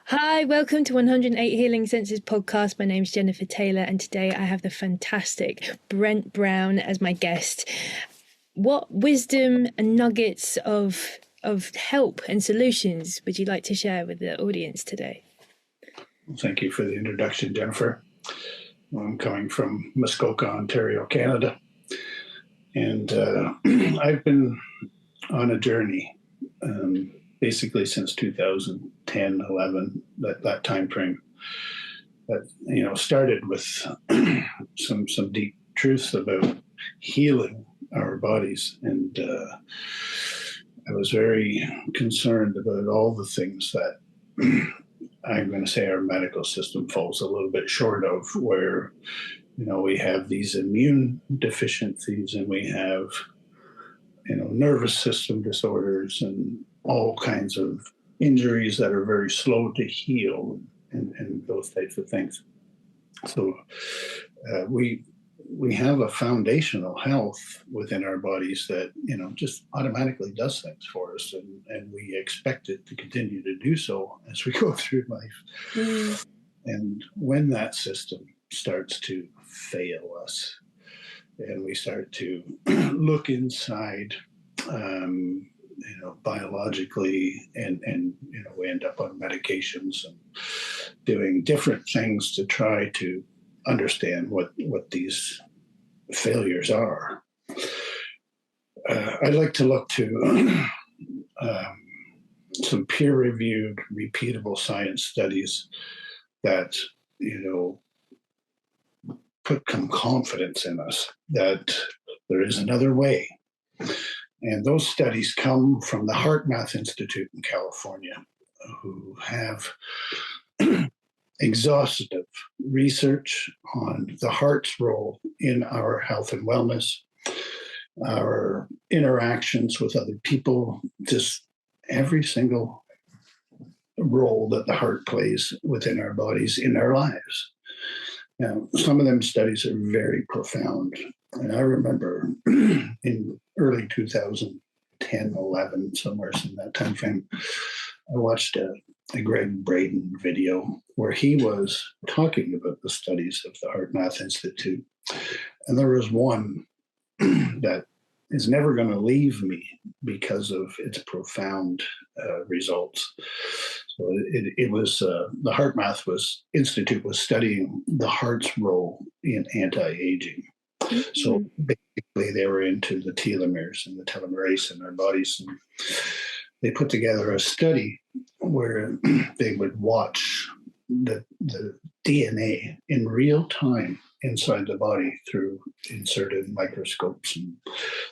Hi, welcome to 108 Healing Senses podcast. My name's Jennifer Taylor, and today I have the fantastic Brent Brown as my guest. What wisdom and nuggets of help and solutions would you like to share with the audience today? Thank you for the introduction, Jennifer. I'm coming from Muskoka, Ontario, Canada, and I've been on a journey basically since 2010, 11, that time frame. That started with some deep truths about healing our bodies, and I was very concerned about all the things that I'm going to say our medical system falls a little bit short of, where we have these immune deficiencies, and we have nervous system disorders and all kinds of injuries that are very slow to heal, and those types of things. So we have a foundational health within our bodies that just automatically does things for us, and we expect it to continue to do so as we go through life. And when that system starts to fail us and we start to look inside, biologically, and we end up on medications and doing different things to try to understand what these failures are. I'd like to look to some peer-reviewed, repeatable science studies that put some confidence in us that there is another way. And those studies come from the HeartMath Institute in California, who have exhaustive research on the heart's role in our health and wellness, our interactions with other people, just every single role that the heart plays within our bodies, in our lives. Now, some of them studies are very profound. And I remember in early 2010, 11, somewhere in that time frame, I watched a Greg Braden video where he was talking about the studies of the HeartMath Institute. And there was one that is never going to leave me because of its profound results. So it was the HeartMath Institute was studying the heart's role in anti-aging. Mm-hmm. So basically, they were into the telomeres and the telomerase in our bodies, and they put together a study where they would watch the DNA in real time inside the body through inserted microscopes and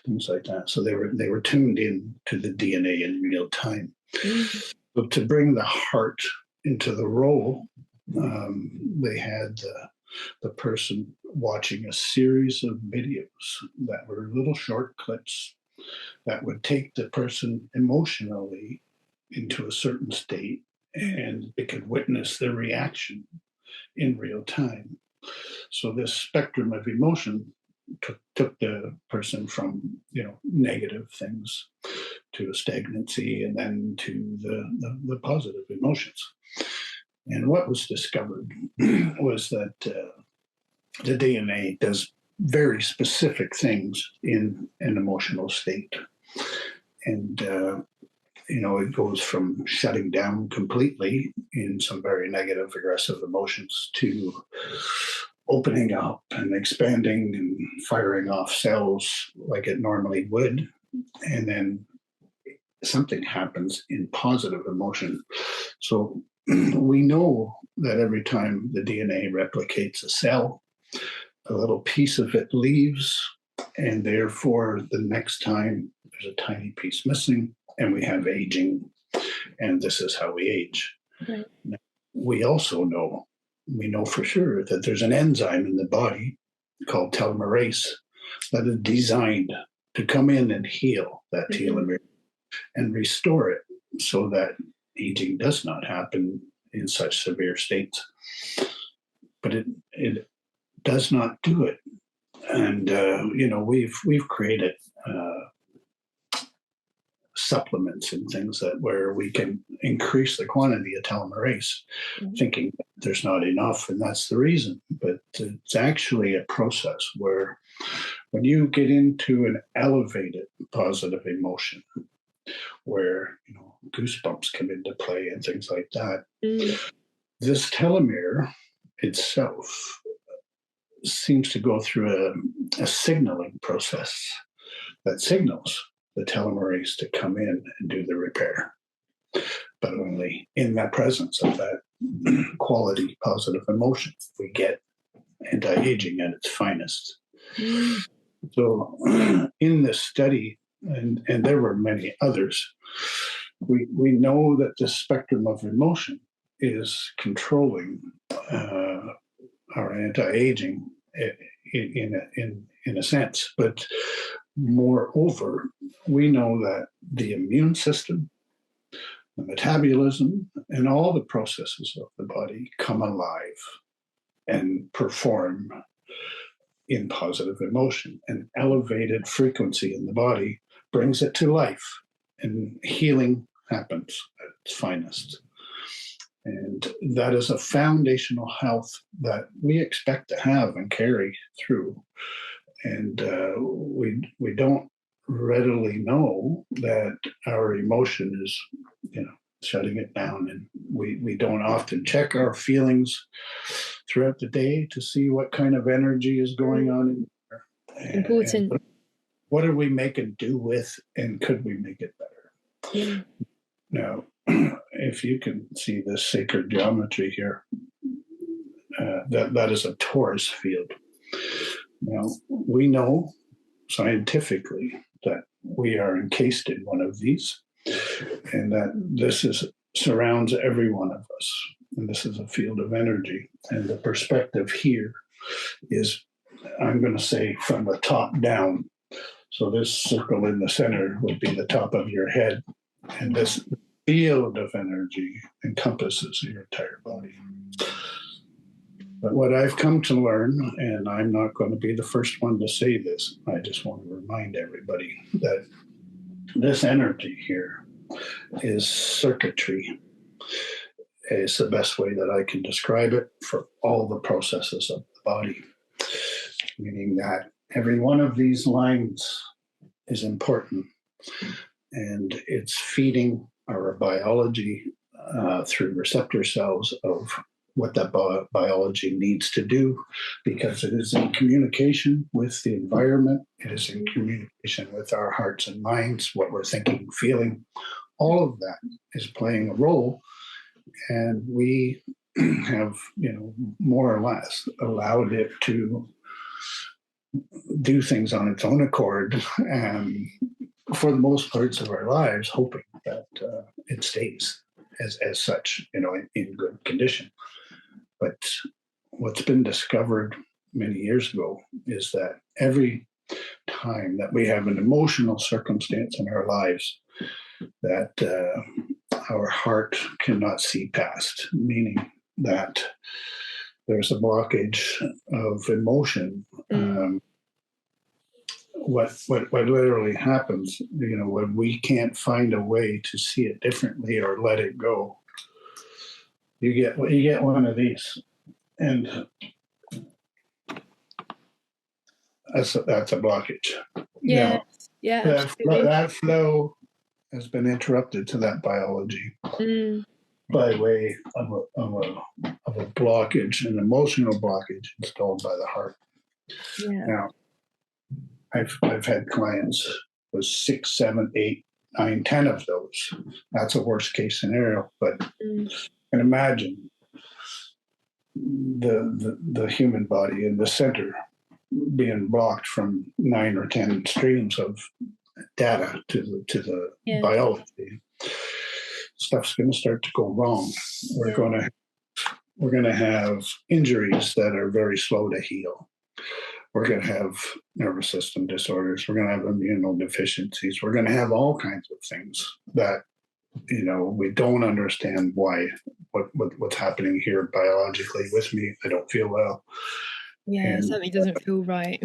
things like that. So they were tuned in to the DNA in real time. Mm-hmm. So to bring the heart into the role, they had the person watching a series of videos that were little short clips that would take the person emotionally into a certain state, and they could witness their reaction in real time. So this spectrum of emotion took the person from negative things to a stagnancy, and then to the positive emotions. And what was discovered was that the DNA does very specific things in an emotional state. And, it goes from shutting down completely in some very negative, aggressive emotions to opening up and expanding and firing off cells like it normally would. And then something happens in positive emotion. So we know that every time the DNA replicates a cell, a little piece of it leaves, and therefore the next time there's a tiny piece missing, and we have aging, and this is how we age. Right. Now, we also know, we know for sure that there's an enzyme in the body called telomerase that is designed to come in and heal that telomere and restore it so that aging does not happen in such severe states. But it does not do it. And, we've created supplements and things that where we can increase the quantity of telomerase, thinking there's not enough, and that's the reason. But it's actually a process where when you get into an elevated positive emotion, where goosebumps come into play and things like that, this telomere itself seems to go through a signaling process that signals the telomerase to come in and do the repair, but only in that presence of that quality positive emotion we get anti-aging at its finest. So in this study, and there were many others, we know that the spectrum of emotion is controlling our anti-aging in a sense. But moreover, we know that the immune system, the metabolism, and all the processes of the body come alive and perform in positive emotion. An elevated frequency in the body brings it to life, and healing happens at its finest. And that is a foundational health that we expect to have and carry through. And we don't readily know that our emotion is, shutting it down. And we don't often check our feelings throughout the day to see what kind of energy is going on in there. Important. And what are we making do with, and could we make it better? Yeah. Now, if you can see this sacred geometry here, that is a torus field. Now, we know scientifically that we are encased in one of these, and that this surrounds every one of us. And this is a field of energy. And the perspective here is, I'm going to say, from the top down. So this circle in the center would be the top of your head. And this field of energy encompasses your entire body. But what I've come to learn, and I'm not going to be the first one to say this, I just want to remind everybody that this energy here is circuitry. It's the best way that I can describe it for all the processes of the body, meaning that every one of these lines is important, and it's feeding our biology through receptor cells of what that biology needs to do, because it is in communication with the environment. It is in communication with our hearts and minds, what we're thinking, feeling. All of that is playing a role, and we have, more or less allowed it to do things on its own accord, and for the most parts of our lives, hoping that it stays as such, in good condition. But what's been discovered many years ago is that every time that we have an emotional circumstance in our lives that our heart cannot see past, meaning that there's a blockage of emotion. What literally happens, when we can't find a way to see it differently or let it go, you get one of these, and that's a blockage. Yeah. Now, Yeah. that flow has been interrupted to that biology by way of a blockage, an emotional blockage installed by the heart. Yeah. Now, I've had clients with 6, 7, 8, 9, 10 of those. That's a worst case scenario, but and imagine the human body in the center being blocked from 9 or 10 streams of data to the biology. Stuff's going to start to go wrong. We're going to have injuries that are very slow to heal. We're going to have nervous system disorders. We're going to have immunodeficiencies. We're going to have all kinds of things that, we don't understand why, what's happening here biologically with me. I don't feel well. Yeah, something doesn't feel right.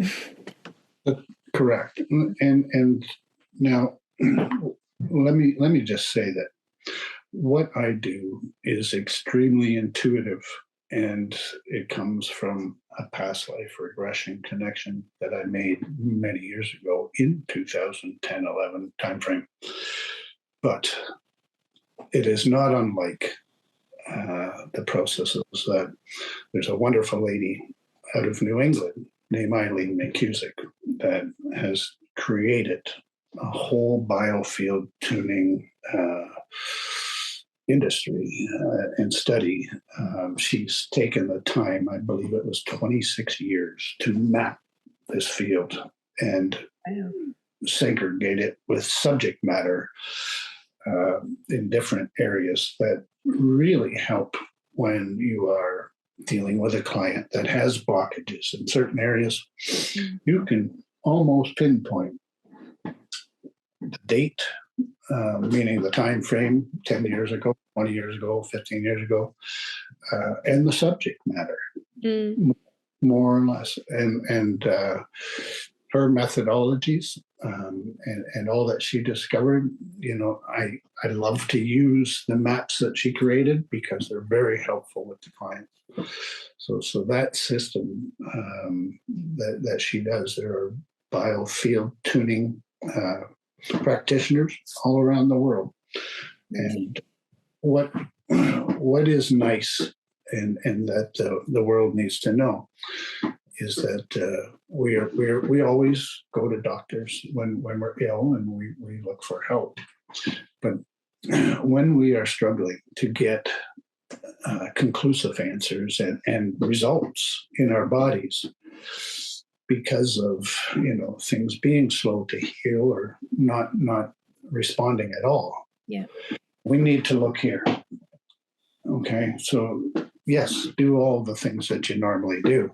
Correct. And now let me just say that what I do is extremely intuitive, and it comes from a past life regression connection that I made many years ago in 2010-11 timeframe. But it is not unlike the processes that there's a wonderful lady out of New England named Eileen McCusick that has created a whole biofield tuning industry and study. She's taken the time, I believe it was 26 years, to map this field and segregate it with subject matter in different areas that really help when you are dealing with a client that has blockages in certain areas. You can almost pinpoint the date, meaning the time frame, 10 years ago, 20 years ago, 15 years ago, and the subject matter, more or less. And her methodologies and all that she discovered, I love to use the maps that she created because they're very helpful with the clients. So that system that she does, there are biofield tuning practitioners all around the world. And what is nice and that the world needs to know is that we always go to doctors when we're ill and we look for help. But when we are struggling to get conclusive answers and results in our bodies because of things being slow to heal or not responding at all, we need to look here. Okay, so yes, do all the things that you normally do,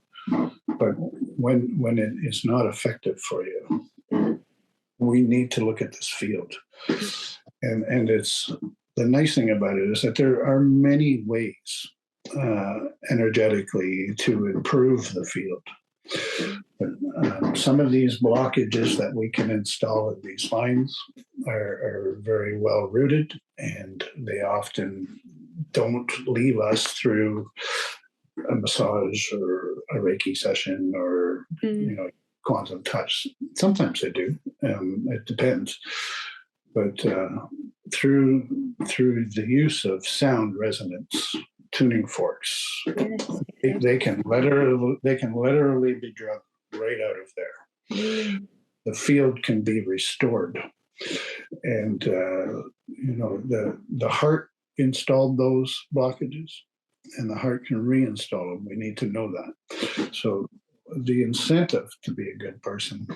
but when it is not effective for you, we need to look at this field. And it's the nice thing about it is that there are many ways energetically to improve the field. But some of these blockages that we can install in these lines are very well rooted, and they often don't leave us through a massage or a Reiki session or quantum touch. Sometimes they do. It depends. But through the use of sound resonance tuning forks, they can literally be drugged right out of there. The field can be restored, and the heart installed those blockages, and the heart can reinstall them. We need to know that. So the incentive to be a good person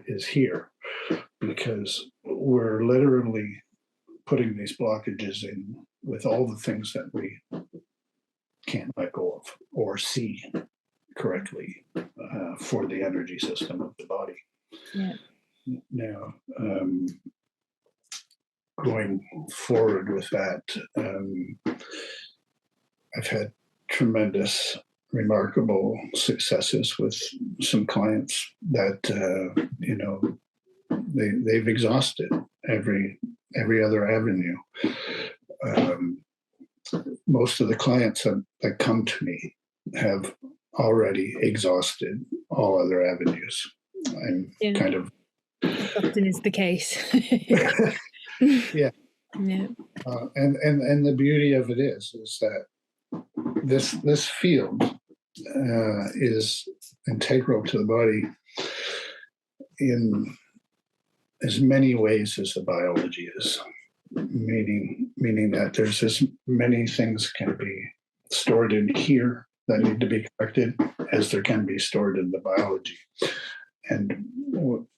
is here, because we're literally putting these blockages in with all the things that we can't let go of or see correctly for the energy system of the body. Now, going forward with that, I've had tremendous, remarkable successes with some clients that they've exhausted every other avenue. Most of the clients that come to me have already exhausted all other avenues. I'm kind of often is the case. Yeah. And the beauty of it is that this field is integral to the body in as many ways as the biology is, meaning that there's as many things can be stored in here that need to be corrected as there can be stored in the biology. And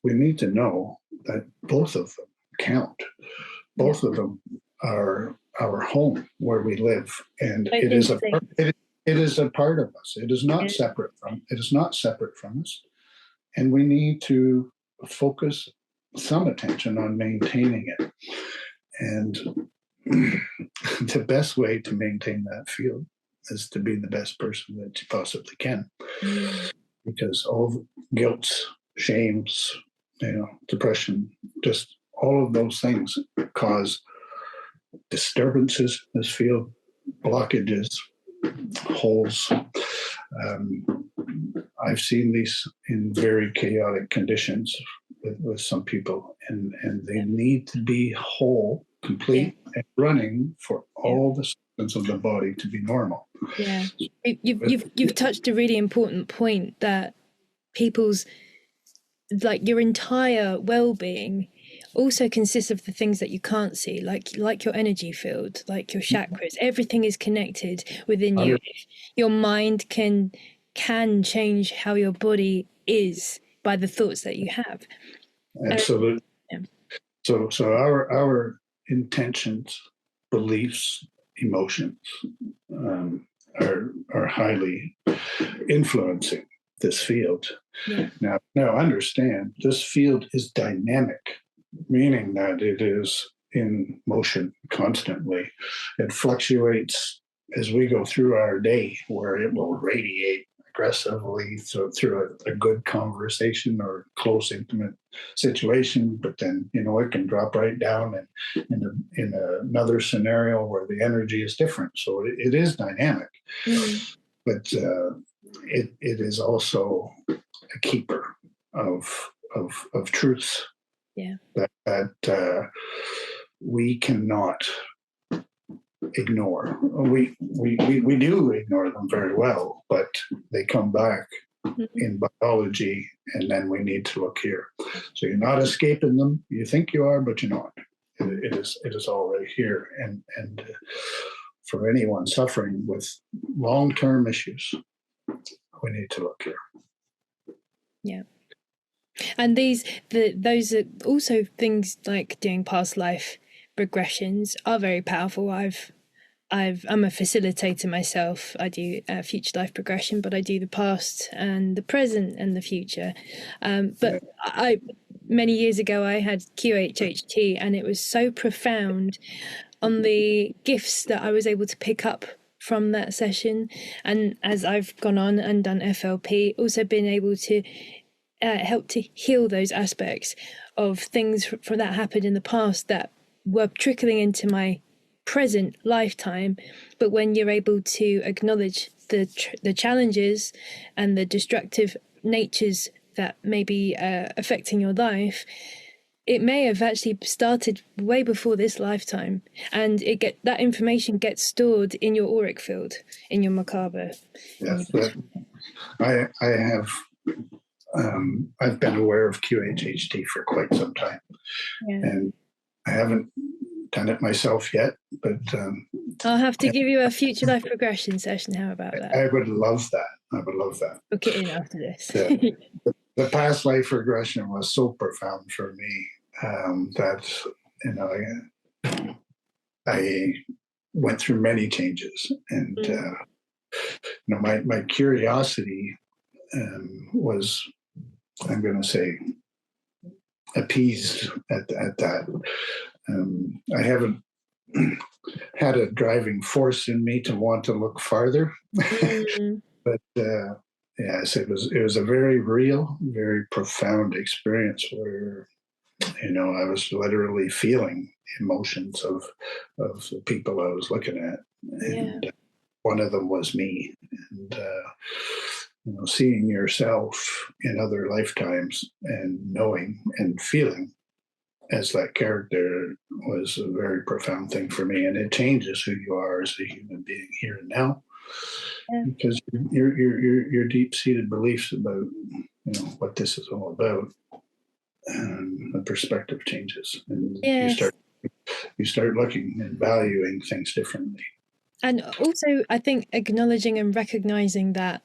we need to know that both of them count. Both of them are our home where we live, and it is a part of us. It is not separate from us, and we need to focus some attention on maintaining it. And the best way to maintain that field is to be the best person that you possibly can, because all guilt, shames, depression, just all of those things cause disturbances in this field, blockages, holes. I've seen these in very chaotic conditions with some people, and they need to be whole, complete, and running for all the systems of the body to be normal. Yeah, you've touched a really important point, that people's, like, your entire well-being also consists of the things that you can't see, like your energy field, like your chakras. Everything is connected within you. Your mind can change how your body is by the thoughts that you have. Absolutely. So our intentions, beliefs, emotions are highly influencing this field. Now understand, this field is dynamic, meaning that it is in motion constantly. It fluctuates as we go through our day, where it will radiate aggressively through a good conversation or close, intimate situation, but then it can drop right down and in another scenario where the energy is different. So it is dynamic, but it is also a keeper of truths that we cannot ignore. We do ignore them very well, but they come back in biology, and then we need to look here. So you're not escaping them. You think you are, but you're not. It is already here. And for anyone suffering with long-term issues, we need to look here. Yeah. And those are also things like doing past life regressions are very powerful. I'm a facilitator myself. I do future life progression, but I do the past and the present and the future. But many years ago, I had QHHT, and it was so profound on the gifts that I was able to pick up from that session. And as I've gone on and done FLP, also been able to help to heal those aspects of things from that happened in the past that were trickling into my present lifetime. But when you're able to acknowledge the challenges and the destructive natures that may be affecting your life, it may have actually started way before this lifetime, and that information gets stored in your auric field, in your macabre. Yes, I have. I've been aware of QHHT for quite some time, and I haven't done it myself yet, but I'll have to give you a future life progression session. How about that? I would love that. Book it in after this. The past life regression was so profound for me that I went through many changes, and my curiosity was, I'm going to say, appeased at that. I haven't had a driving force in me to want to look farther, but yes, it was a very real, very profound experience where I was literally feeling emotions of the people I was looking at, and one of them was me, and seeing yourself in other lifetimes and knowing and feeling as that character was a very profound thing for me, and it changes who you are as a human being here and now, because your deep-seated beliefs about what this is all about, and the perspective changes, and you start looking and valuing things differently. And also, I think acknowledging and recognizing that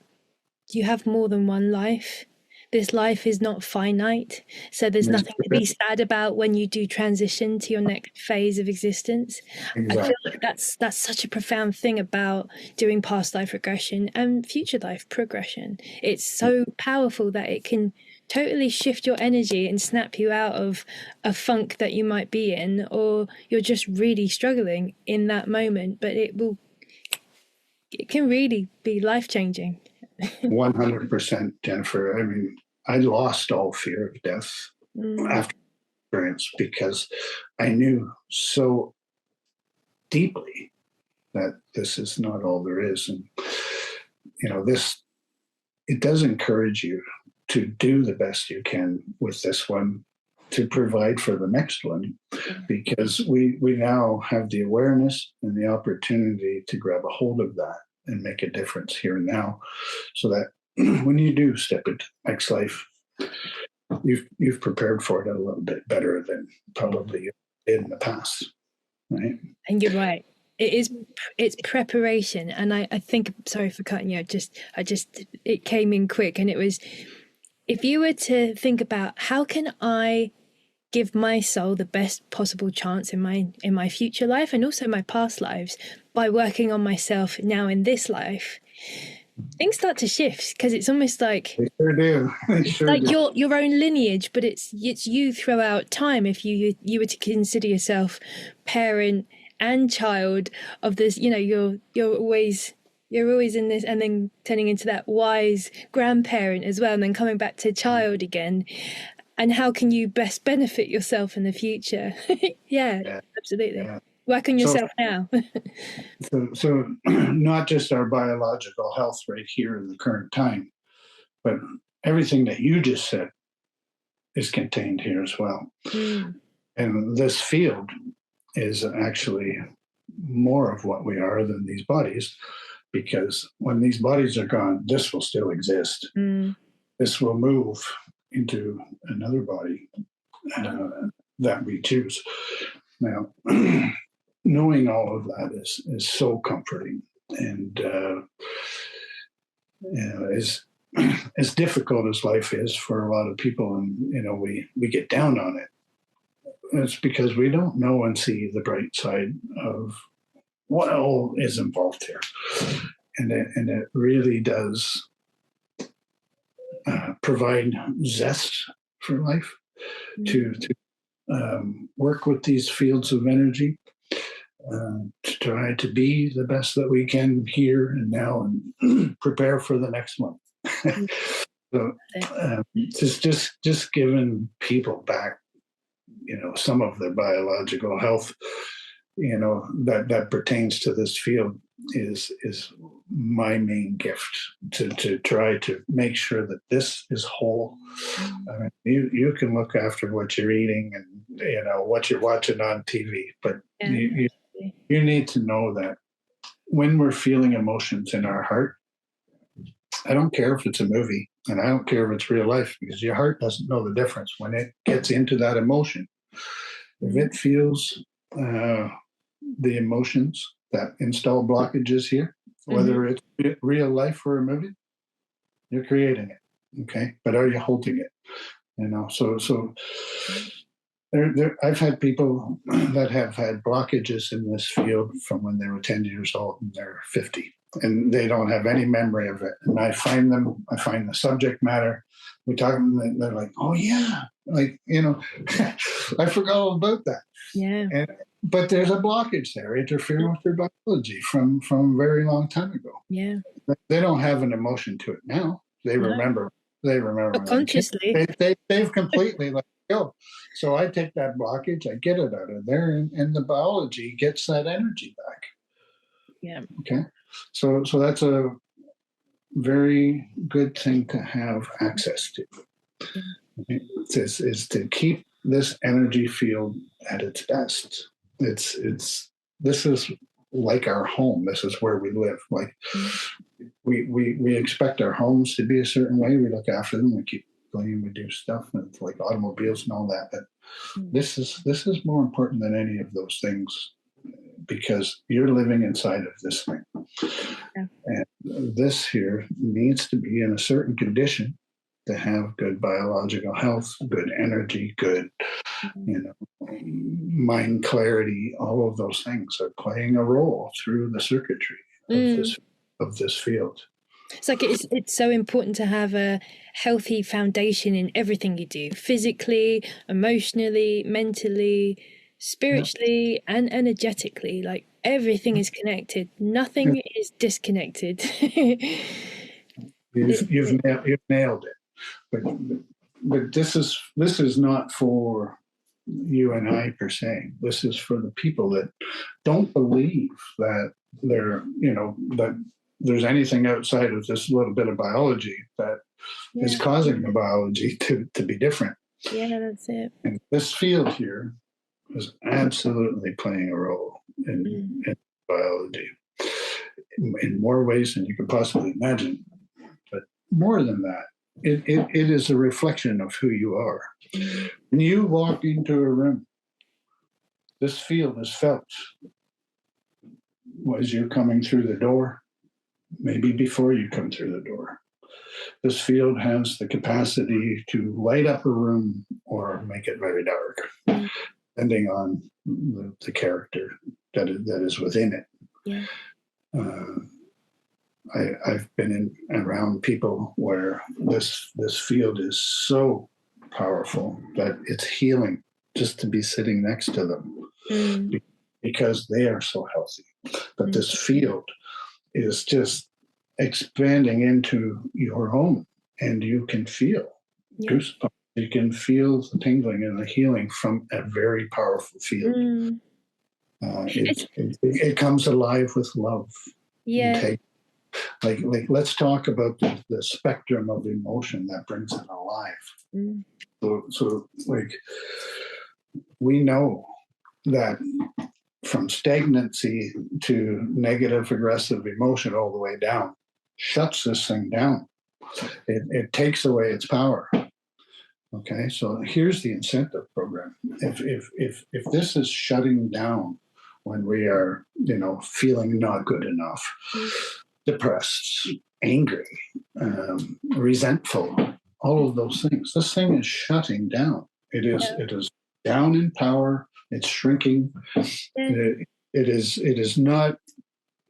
you have more than one life. This life is not finite, so there's nothing to be sad about when you do transition to your next phase of existence. Exactly. I feel like that's such a profound thing about doing past life regression and future life progression. It's so powerful that it can totally shift your energy and snap you out of a funk that you might be in, or you're just really struggling in that moment, but it can really be life-changing. 100%, Jennifer. I mean, I lost all fear of death after experience, because I knew so deeply that this is not all there is. And, it does encourage you to do the best you can with this one, to provide for the next one, because we now have the awareness and the opportunity to grab a hold of that and make a difference here and now, so that when you do step into the next life, you've prepared for it a little bit better than probably you did in the past, right? And you're right. It's preparation. And I think, sorry for cutting you, it came in quick, and it was, if you were to think about how can I give my soul the best possible chance in my future life and also my past lives by working on myself now in this life, things start to shift, because it's almost like they sure do. They sure like do. your own lineage, but it's you throughout time. If you were to consider yourself parent and child of this, you're always in this, and then turning into that wise grandparent as well, and then coming back to child again. And how can you best benefit yourself in the future? Yeah, absolutely. Yeah. Work on yourself now. so not just our biological health right here in the current time, but everything that you just said is contained here as well. And this field is actually more of what we are than these bodies, because when these bodies are gone, this will still exist. This will move into another body that we choose. Now, knowing all of that is so comforting, and as difficult as life is for a lot of people, and we get down on it. It's because we don't know and see the bright side of what all is involved here, and it really does provide zest for life, to work with these fields of energy, to try to be the best that we can here and now, and prepare for the next one. So just giving people back, some of their biological health, that pertains to this field is my main gift, to try to make sure that this is whole. I mean, you can look after what you're eating and what you're watching on TV, but you need to know that when we're feeling emotions in our heart, I don't care if it's a movie, and I don't care if it's real life, because your heart doesn't know the difference when it gets into that emotion. If it feels the emotions that install blockages here, whether it's real life or a movie, you're creating it, okay? But are you holding it? So I've had people that have had blockages in this field from when they were 10 years old, and they're 50, and they don't have any memory of it. And I find the subject matter, we talk, and they're like, oh yeah, I forgot all about that. Yeah. But there's a blockage there interfering with their biology from a very long time ago. Yeah. They don't have an emotion to it now. They remember. They remember. But consciously. They've completely let it go. So I take that blockage, I get it out of there, and the biology gets that energy back. Yeah. Okay. So that's a very good thing to have access to. Is to keep this energy field at its best. This is like our home. This is where we live. Like we expect our homes to be a certain way. We look after them. We keep clean. We do stuff, and it's like automobiles and all that. But this is more important than any of those things, because you're living inside of this thing, and this here needs to be in a certain condition to have good biological health, good energy, good, mind clarity. All of those things are playing a role through the circuitry of this field. It's like it's so important to have a healthy foundation in everything you do, physically, emotionally, mentally, spiritually, and energetically. Like everything is connected. Nothing is disconnected. You've nailed it. But this is not for you and I per se. This is for the people that don't believe that that there's anything outside of this little bit of biology that is causing the biology to be different. Yeah, that's it. And this field here is absolutely playing a role in biology in more ways than you could possibly imagine. But more than that, it is a reflection of who you are. When you walk into a room, this field is felt as you're coming through the door, maybe before you come through the door. This field has the capacity to light up a room or make it very dark, depending on the character that is within it. Yeah. I've been around people where this field is so powerful that it's healing just to be sitting next to them because they are so healthy. But this field is just expanding into your own, and you can feel goosebumps. You can feel the tingling and the healing from a very powerful field. It comes alive with love. Yeah. Like let's talk about the spectrum of emotion that brings it alive. So like we know that from stagnancy to negative aggressive emotion all the way down shuts this thing down. It takes away its power. Okay, so here's the incentive program. If this is shutting down when we are, feeling not good enough, depressed, angry, resentful, all of those things, this thing is shutting down. It is down in power. It's shrinking. It is not.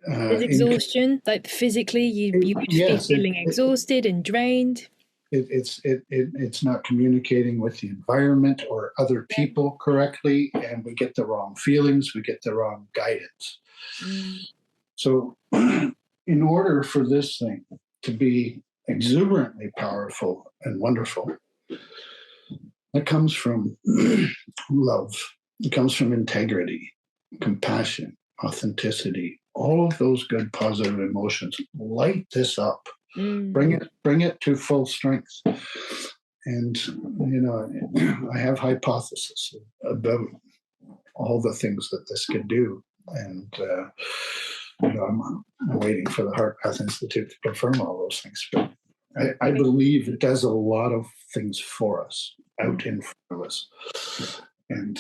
There's exhaustion, like physically, you would be feeling exhausted and drained. It's not communicating with the environment or other people correctly, and we get the wrong feelings, we get the wrong guidance. So in order for this thing to be exuberantly powerful and wonderful, it comes from love. It comes from integrity, compassion, authenticity, all of those good positive emotions. Light this up. Bring it to full strength. And I have hypotheses about all the things that this can do. And I'm waiting for the Heart Path Institute to confirm all those things. But I believe it does a lot of things for us, out in front of us. And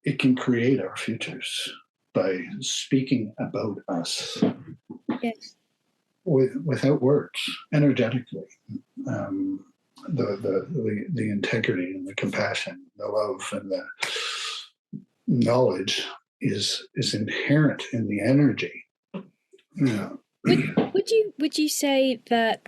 it can create our futures by speaking about us without words, energetically. The integrity and the compassion, the love and the knowledge is inherent in the energy. Would you say that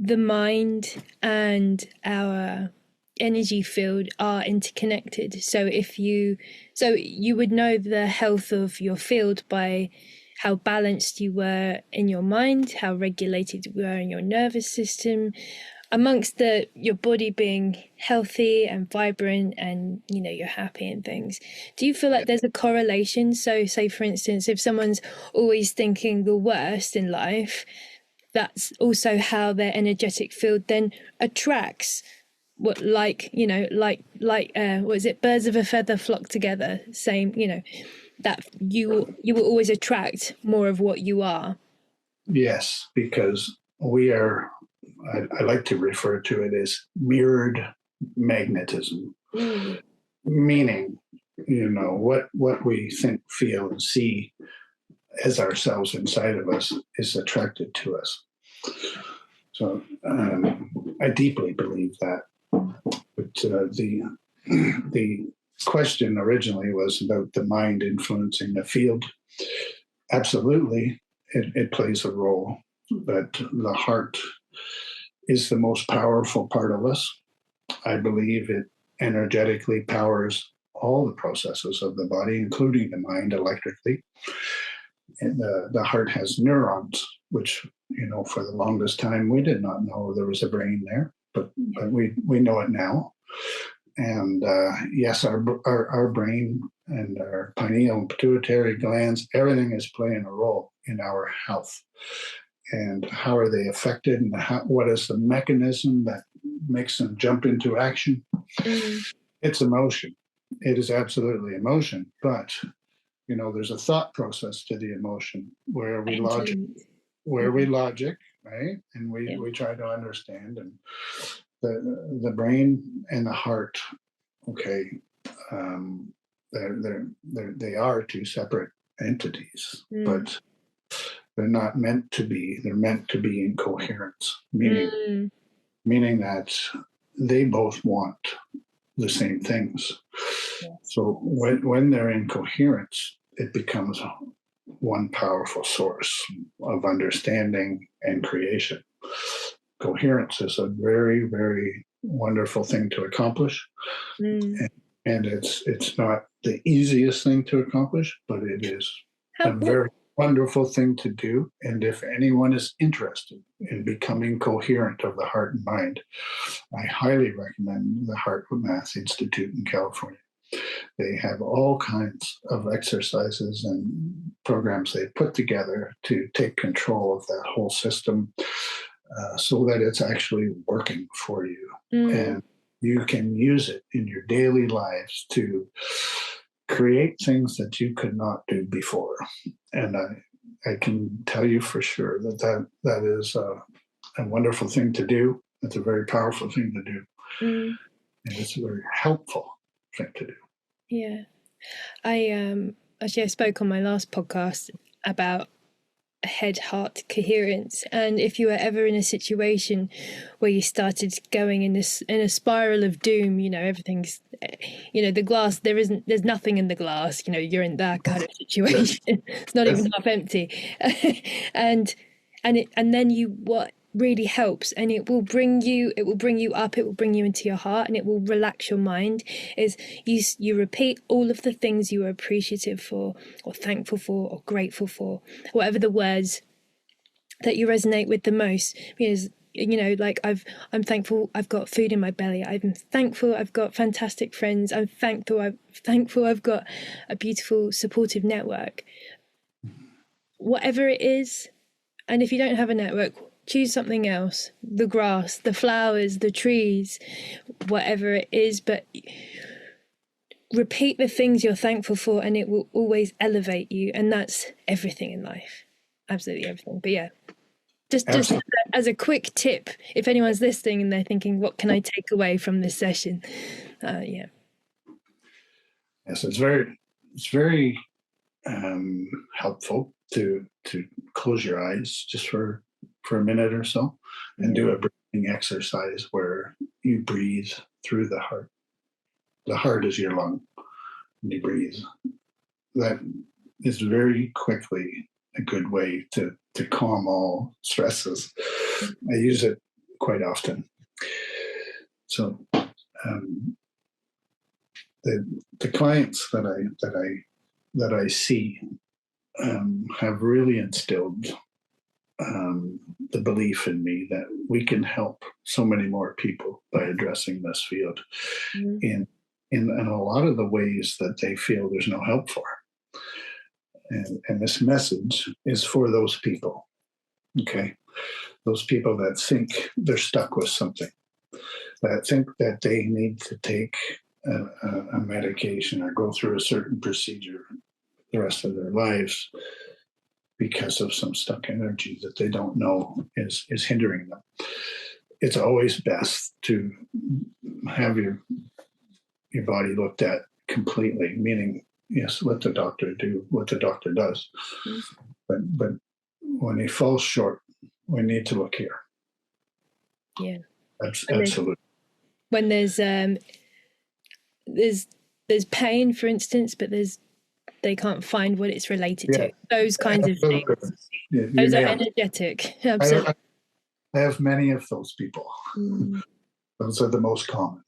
the mind and our energy field are interconnected? So you would know the health of your field by how balanced you were in your mind, how regulated you were in your nervous system, amongst your body being healthy and vibrant and you're happy and things. Do you feel like there's a correlation? So say for instance, if someone's always thinking the worst in life, that's also how their energetic field then attracts what what is it, birds of a feather flock together, same, that you will always attract more of what you are. Yes, because we are, I like to refer to it as mirrored magnetism, meaning what we think, feel, and see as ourselves inside of us is attracted to us. So I deeply believe that. But the question originally was about the mind influencing the field. Absolutely, it plays a role, but the heart is the most powerful part of us. I believe it energetically powers all the processes of the body, including the mind electrically. And the heart has neurons, which, for the longest time, we did not know there was a brain there. but we know it now. And yes, our brain and our pineal and pituitary glands, everything is playing a role in our health. And how are they affected, and what is the mechanism that makes them jump into action? It's emotion. It is absolutely emotion, but there's a thought process to the emotion where we logic, right? And we try to understand, and the brain and the heart, okay, they are two separate entities, but they're not meant to be. They're meant to be in coherence, meaning that they both want the same things. So when they're in coherence, it becomes one powerful source of understanding and creation. Coherence is a very, very wonderful thing to accomplish. And it's not the easiest thing to accomplish, but it is a very wonderful thing to do. And if anyone is interested in becoming coherent of the heart and mind, I highly recommend the Heart Math Institute in California. They have all kinds of exercises and programs they put together to take control of that whole system, so that it's actually working for you. And you can use it in your daily lives to create things that you could not do before. And I can tell you for sure that is a wonderful thing to do. It's a very powerful thing to do. And it's a very helpful thing to do. Yeah. I spoke on my last podcast about head-heart coherence, and if you were ever in a situation where you started going in a spiral of doom, everything's, the glass, there's nothing in the glass, you're in that kind of situation. It's not even half empty. and then what really helps, and it will bring you up, it will bring you into your heart, and it will relax your mind, is you repeat all of the things you are appreciative for, or thankful for, or grateful for, whatever the words that you resonate with the most. Because like I'm thankful I've got food in my belly, I'm thankful I've got fantastic friends, I'm thankful I've got a beautiful supportive network, whatever it is. And if you don't have a network, choose something else. The grass, the flowers, the trees, whatever it is. But repeat the things you're thankful for, and it will always elevate you. And that's everything in life. Absolutely everything. But yeah, just as a quick tip, if anyone's listening and they're thinking, what can I take away from this session? Yeah. Yes, it's very helpful to close your eyes just for a minute or so, and do a breathing exercise where you breathe through the heart. The heart is your lung, and you breathe. That is very quickly a good way to calm all stresses. I use it quite often. So the clients that I see have really instilled the belief in me that we can help so many more people by addressing this field in a lot of the ways that they feel there's no help for. And this message is for those people, okay? Those people that think they're stuck with something, that think that they need to take a medication or go through a certain procedure the rest of their lives because of some stuck energy that they don't know is hindering them. It's always best to have your body looked at completely, meaning, yes, let the doctor do what the doctor does. But when he falls short, we need to look here. Yeah. Absolutely. When there's pain, for instance, but they can't find what it's related to. Those kinds of things. Those are energetic. Absolutely. I have many of those people. Those are the most common,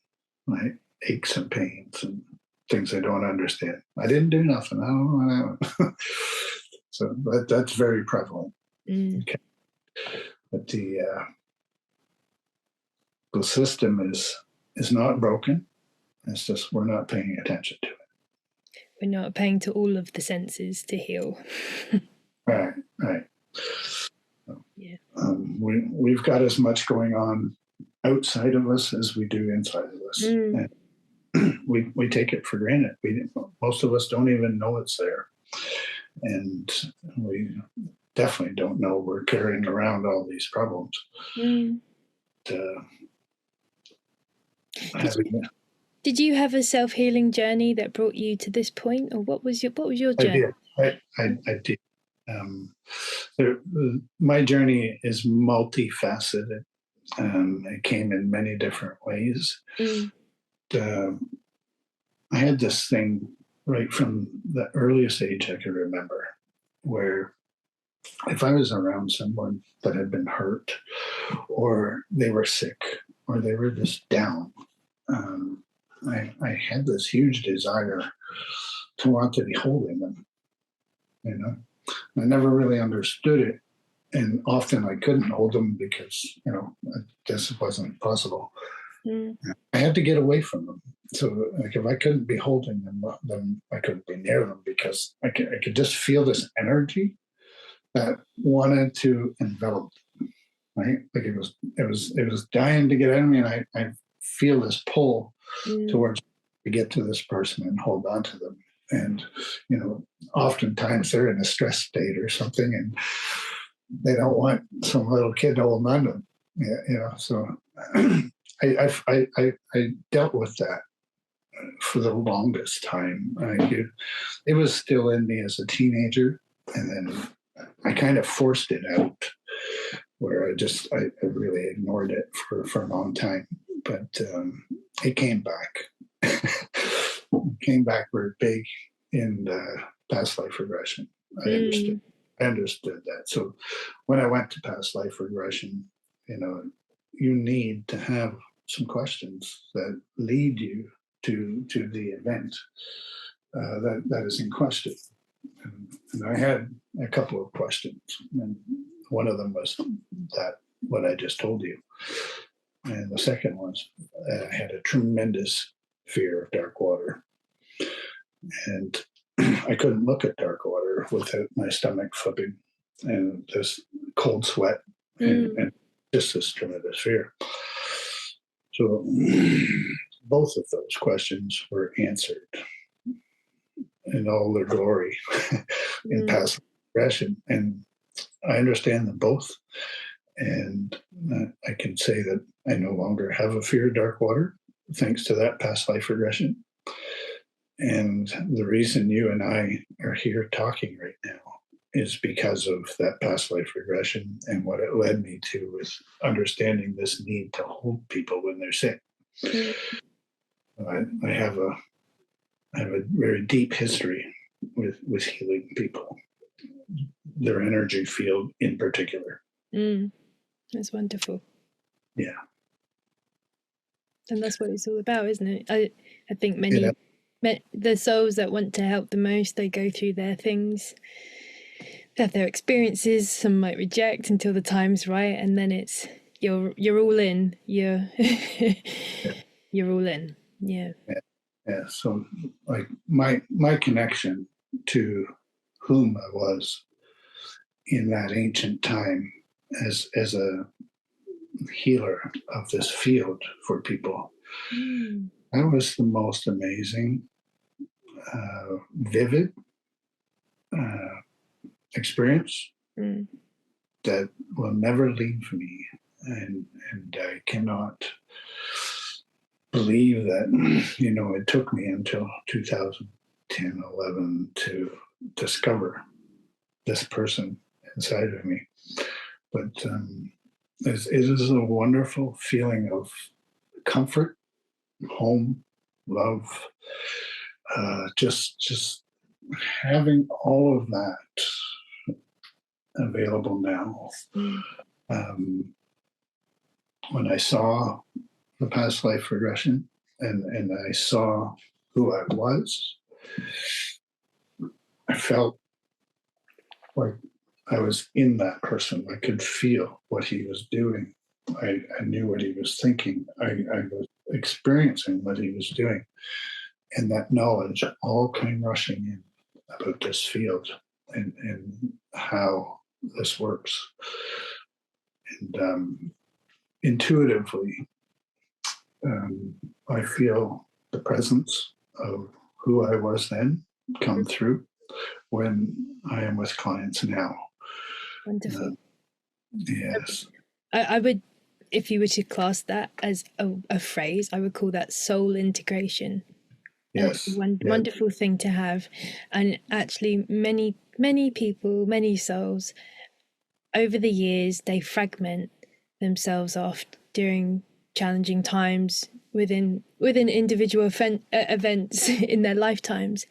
right? Aches and pains and things I don't understand. I didn't do nothing. I don't know. So that's very prevalent. Okay. But the system is not broken. It's just we're not paying attention to it. We're not paying to all of the senses to heal. Right. Yeah. We've got as much going on outside of us as we do inside of us. And we take it for granted. Most of us don't even know it's there. And we definitely don't know we're carrying around all these problems. Did you have a self-healing journey that brought you to this point, or what was your journey? I did. My journey is multifaceted. It came in many different ways. I had this thing right from the earliest age I can remember, where if I was around someone that had been hurt, or they were sick, or they were just down, I had this huge desire to want to be holding them. I never really understood it, and often I couldn't hold them because I guess it wasn't possible. I had to get away from them. So, like, if I couldn't be holding them, then I couldn't be near them, because I could just feel this energy that wanted to envelop them, right? Like it was dying to get out of me, and I feel this pull towards to get to this person and hold on to them. And oftentimes they're in a stress state or something, and they don't want some little kid holding on to them. So I dealt with that for the longest time. It was still in me as a teenager, and then I kind of forced it out, where I really ignored it for a long time. But it came back. Came back very big in past life regression. I understood that. So when I went to past life regression, you need to have some questions that lead you to the event that is in question. And I had a couple of questions, and one of them was that what I just told you, and the second was I had a tremendous fear of dark water, and I couldn't look at dark water without my stomach flipping and this cold sweat and just this tremendous fear. So both of those questions were answered in all their glory in past regression, and I understand them both. And I can say that I no longer have a fear of dark water thanks to that past life regression. And the reason you and I are here talking right now is because of that past life regression and what it led me to with understanding this need to hold people when they're sick. I have a very deep history with healing people, their energy field in particular. That's wonderful. Yeah. And that's what it's all about, isn't it? I think the souls that want to help the most, they go through their things, they have their experiences. Some might reject until the time's right, and then it's you're all in. You're all in. Yeah. So, like my connection to whom I was in that ancient time as a healer of this field for people, that was the most amazing, vivid experience that will never leave me, and I cannot believe that it took me until 2010, 11 to discover this person inside of me. But it is a wonderful feeling of comfort, home, love, just having all of that available now. When I saw the past life regression and I saw who I was, I felt like I was in that person. I could feel what he was doing. I knew what he was thinking. I was experiencing what he was doing. And that knowledge all came rushing in about this field and how this works. And intuitively, I feel the presence of who I was then come through when I am with clients now. Wonderful. Yes. I would, if you were to class that as a phrase, I would call that soul integration. Yes. It's a wonderful thing to have. And actually, many people, many souls, over the years, they fragment themselves off during challenging times within individual events in their lifetimes.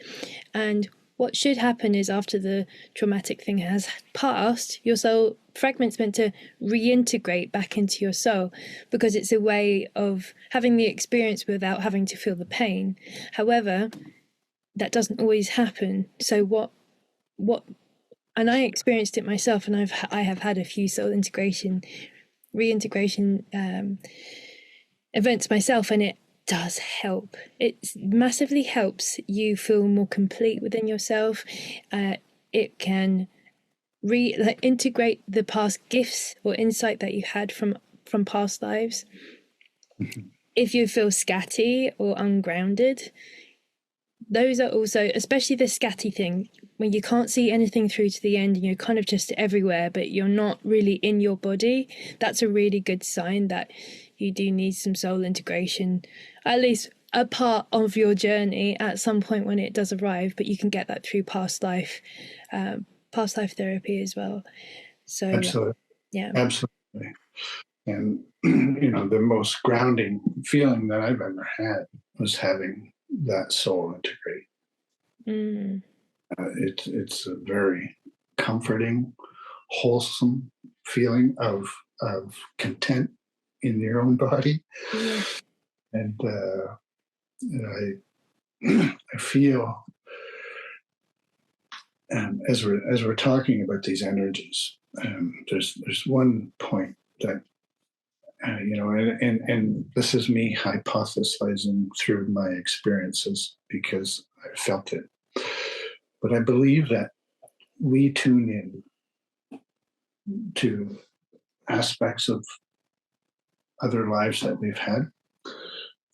And what should happen is, after the traumatic thing has passed, your soul fragment's meant to reintegrate back into your soul, because it's a way of having the experience without having to feel the pain. However, that doesn't always happen. So what and I experienced it myself, and I have had a few soul reintegration events myself, and it does help. It massively helps you feel more complete within yourself. It can integrate the past gifts or insight that you had from past lives. If you feel scatty or ungrounded, those are also, especially the scatty thing, when you can't see anything through to the end and you're kind of just everywhere, but you're not really in your body. That's a really good sign that you do need some soul integration, at least a part of your journey at some point when it does arrive. But you can get that through past life therapy as well. So Absolutely. yeah, Absolutely. And the most grounding feeling that I've ever had was having that soul integrate. It's a very comforting, wholesome feeling of content in your own body. And I feel, as we're talking about these energies, there's one point that and this is me hypothesizing through my experiences because I felt it. But I believe that we tune in to aspects of other lives that we've had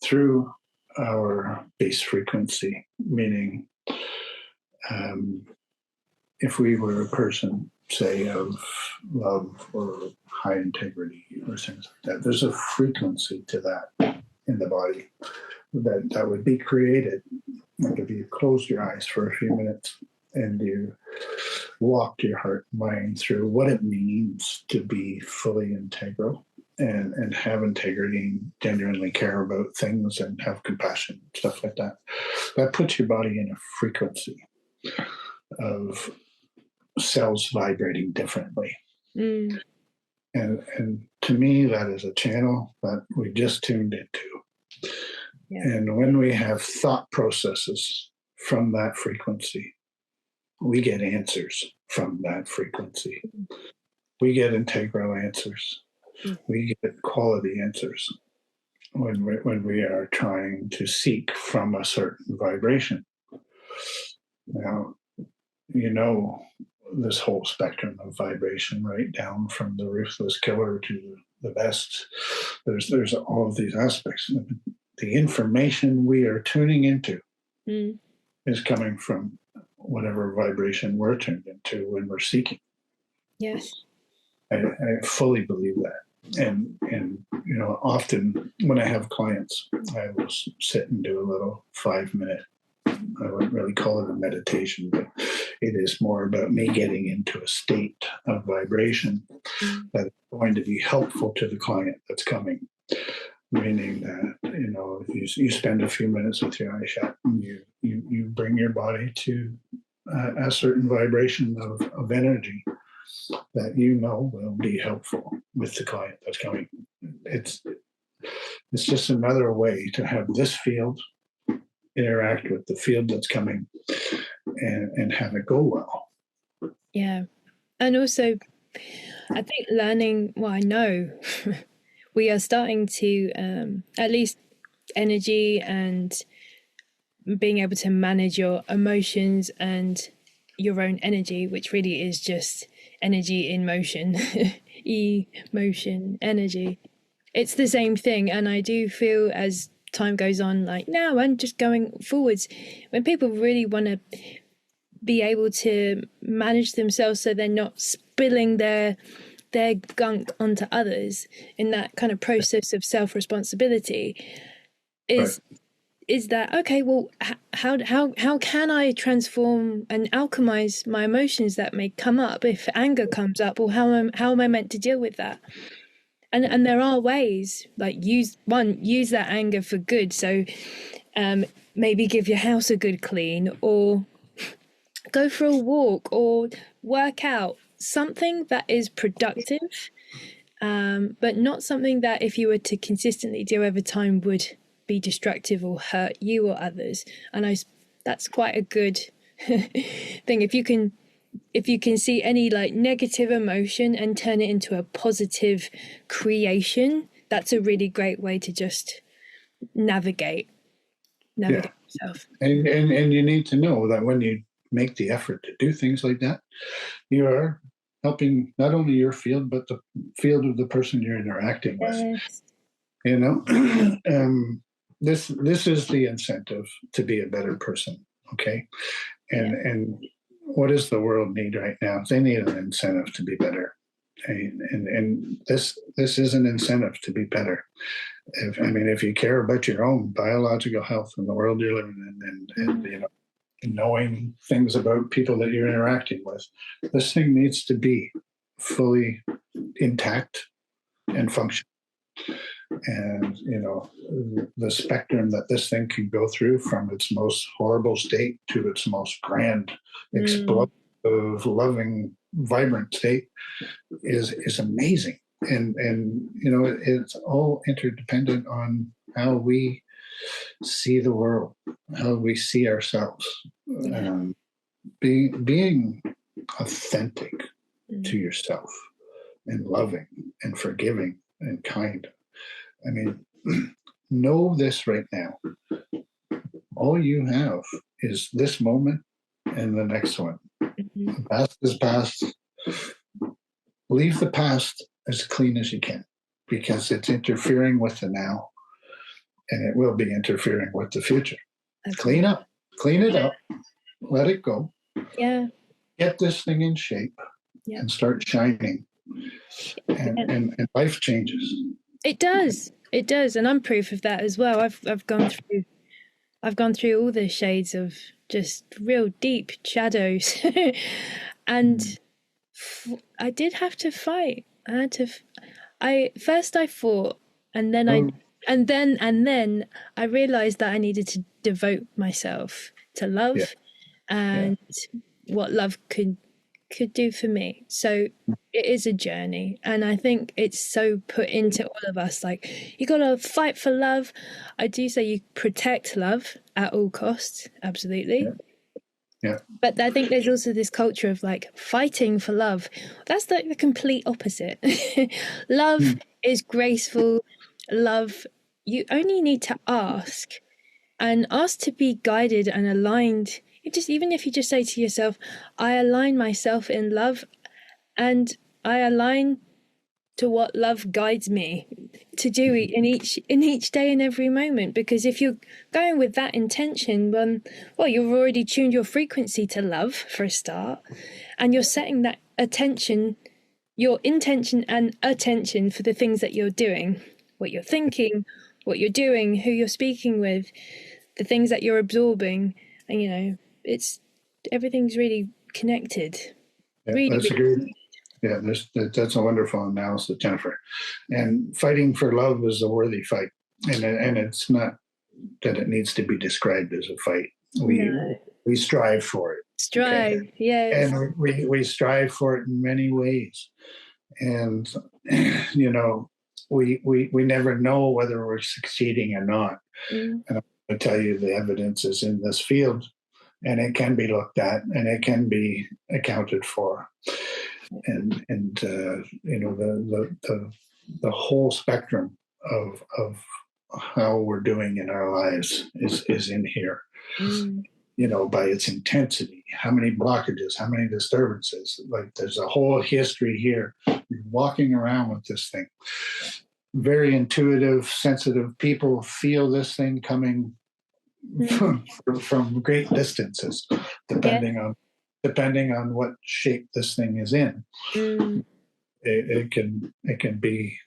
through our base frequency, meaning if we were a person, say, of love or high integrity or things like that, there's a frequency to that in the body that would be created. Like if you closed your eyes for a few minutes and you walked your heart and mind through what it means to be fully integral and have integrity and genuinely care about things and have compassion, stuff like that. That puts your body in a frequency of cells vibrating differently. And to me, that is a channel that we just tuned into. Yeah. And when we have thought processes from that frequency, we get answers from that frequency. We get integral answers. We get quality answers when we are trying to seek from a certain vibration. Now, this whole spectrum of vibration, right down from the ruthless killer to the best. There's all of these aspects. The information we are tuning into is coming from whatever vibration we're tuned into when we're seeking. Yes. I fully believe that. And often when I have clients, I will sit and do a little 5-minute, I wouldn't really call it a meditation, but it is more about me getting into a state of vibration that is going to be helpful to the client that's coming. Meaning that, you spend a few minutes with your eyes shut and you bring your body to a certain vibration of energy that will be helpful with the client that's coming. It's just another way to have this field interact with the field that's coming and have it go well. Yeah. And also, I think learning, I know we are starting to, at least energy and being able to manage your emotions and your own energy, which really is just energy in motion, emotion, energy. It's the same thing. And I do feel as time goes on, like now and just going forwards, when people really want to be able to manage themselves so they're not spilling their gunk onto others in that kind of process of self-responsibility, is Right. is that okay? Well, how can I transform and alchemize my emotions that may come up if anger comes up? Or how am I meant to deal with that? And there are ways, like use that anger for good. So maybe give your house a good clean, or go for a walk, or work out something that is productive, but not something that if you were to consistently do over time would be destructive or hurt you or others. And that's quite a good thing. If you can see any like negative emotion and turn it into a positive creation, that's a really great way to just navigate yourself. And you need to know that when you make the effort to do things like that, you are helping not only your field but the field of the person you're interacting with. Yes. You know, this is the incentive to be a better person. Okay, and what does the world need right now? They need an incentive to be better, and this is an incentive to be better. If you care about your own biological health and the world you're living in, and you know, knowing things about people that you're interacting with, this thing needs to be fully intact and functional. And you know, the spectrum that this thing can go through, from its most horrible state to its most grand, explosive, loving, vibrant state, is amazing. And you know, it's all interdependent on how we see the world, how we see ourselves. Being authentic to yourself, and loving and forgiving and kind. I mean, know this right now. All you have is this moment and the next one. The past is past. Leave the past as clean as you can, because it's interfering with the now, and it will be interfering with the future. Clean it up, let it go. Yeah. Get this thing in shape and start shining. And life changes. It does, and I'm proof of that as well. I've gone through all the shades of just real deep shadows, and I did have to fight. I fought, and then I realized that I needed to devote myself to love and what love could do for me. So it is a journey, and I think it's so put into all of us, like, you gotta fight for love. I do say you protect love at all costs, absolutely. But I think there's also this culture of like fighting for love. That's like the complete opposite. Love is graceful. Love, you only need to ask to be guided and aligned. Even if you just say to yourself, I align myself in love, and I align to what love guides me to do in each day and every moment. Because if you're going with that intention, well, you've already tuned your frequency to love for a start, and you're setting that attention, your intention and attention for the things that you're doing, what you're thinking, what you're doing, who you're speaking with, the things that you're absorbing, and you know, everything's really connected. That's a great. Yeah, that's a wonderful analysis, Jennifer. And fighting for love is a worthy fight, and it's not that it needs to be described as a fight. We strive for it. Yes. And we strive for it in many ways. And you know, we never know whether we're succeeding or not. And I'm going to tell you, the evidence is in this field, and it can be looked at, and it can be accounted for. And you know, the whole spectrum of how we're doing in our lives is in here. Mm. By its intensity, how many blockages, how many disturbances. Like there's a whole history here. You're walking around with this thing. Very intuitive, sensitive people feel this thing coming from great distances, depending on what shape this thing is in. Mm. It can be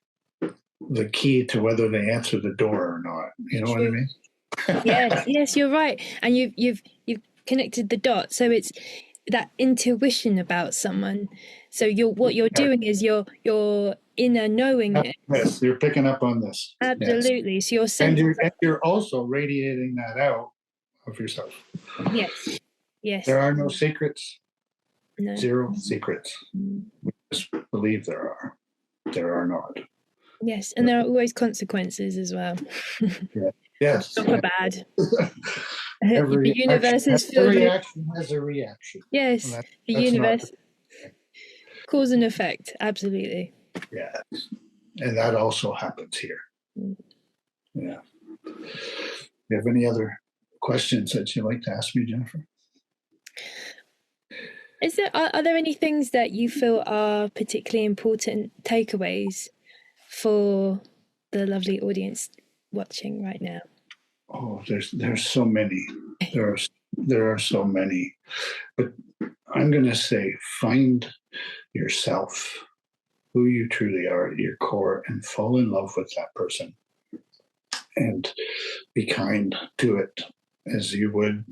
the key to whether they answer the door or not. You know what I mean? Yes, you're right. And you've connected the dots. So it's that intuition about someone. So what you're doing is your inner knowing. Yes, you're picking up on this. Absolutely. Yes. So you're sensing. And you're also radiating that out of yourself. Yes. There are no secrets. No. Zero secrets. We just believe there are. There are not. Yes, and there are always consequences as well. Yes. Not for bad. Every the universe is filled every action has a reaction. Yes, the universe. Cause and effect, absolutely. Yes, and that also happens here. Yeah. Do you have any other questions that you'd like to ask me, Jennifer? Are there any things that you feel are particularly important takeaways for the lovely audience watching right now? Oh, there's so many. There are so many. But I'm going to say, find yourself, who you truly are at your core, and fall in love with that person. And be kind to it as you would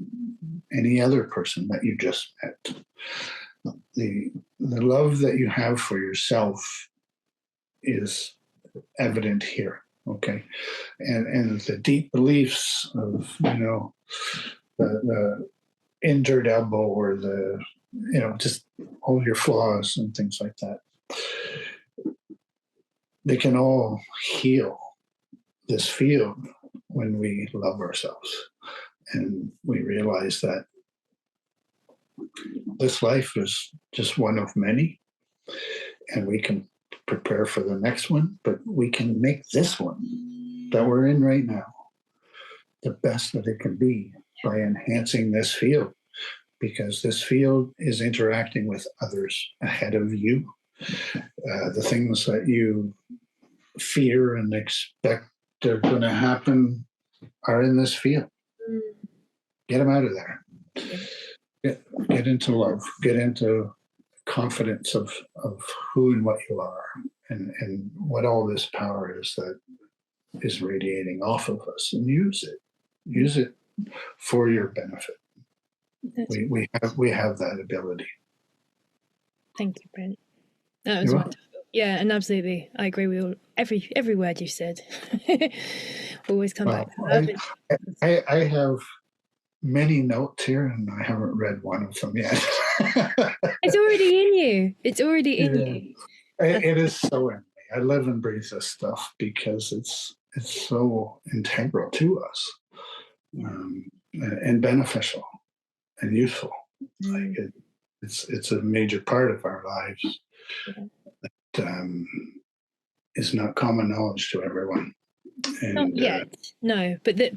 any other person that you just met. The love that you have for yourself is evident here. Okay. And the deep beliefs of, the injured elbow or just all your flaws and things like that, they can all heal this field when we love ourselves and we realize that this life is just one of many, and we can prepare for the next one, but we can make this one that we're in right now the best that it can be by enhancing this field, because this field is interacting with others ahead of you. The things that you fear and expect are going to happen are in this field. Get them out of there. Get into love. Get into confidence of who and what you are, and what all this power is that is radiating off of us, and use it for your benefit. We have that ability. Thank you, Brent. That was wonderful. Yeah, and absolutely, I agree with every word you said. Always come back to love. I have many notes here, and I haven't read one of them yet. It's already in you. It's already in you. It is so in me. I live and breathe this stuff because it's so integral to us, and beneficial and useful. Like it's a major part of our lives. That is not common knowledge to everyone. And, not yet, no. But this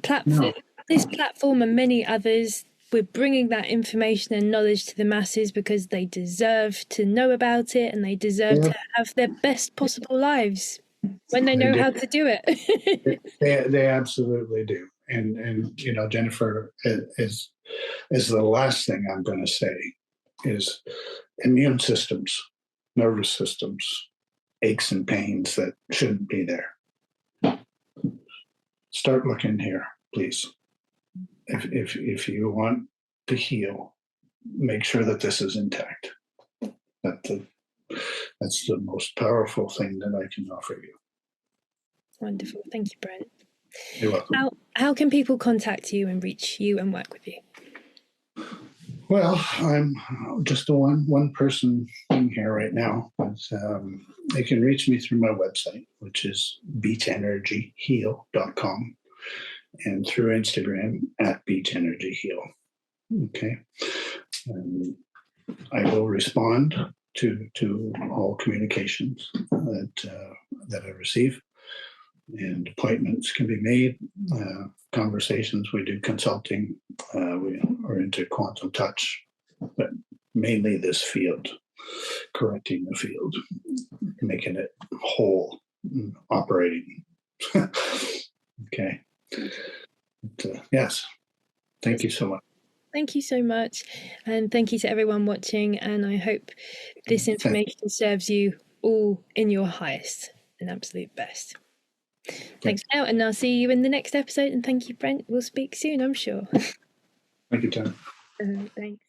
platform and many others, we're bringing that information and knowledge to the masses because they deserve to know about it, and they deserve to have their best possible lives when they know how to do it. They absolutely do. And Jennifer, is the last thing I'm going to say is immune systems, nervous systems, aches and pains that shouldn't be there. Start looking here, please. If you want to heal, make sure that this is intact. That's the most powerful thing that I can offer you. Wonderful. Thank you, Brent. You're welcome. How can people contact you and reach you and work with you? Well, I'm just a one person thing here right now, but they can reach me through my website, which is beachenergyheal.com, and through Instagram at beachenergyheal. Okay. And I will respond to all communications that that I receive. And appointments can be made, conversations. We do consulting. We are into quantum touch, but mainly this field, correcting the field, making it whole, operating. Okay. But, yes. Thank you so much. Thank you so much. And thank you to everyone watching. And I hope this information serves you all in your highest and absolute best. Thanks for now, and I'll see you in the next episode. And thank you, Brent. We'll speak soon, I'm sure. Thank you, Tim. Thanks.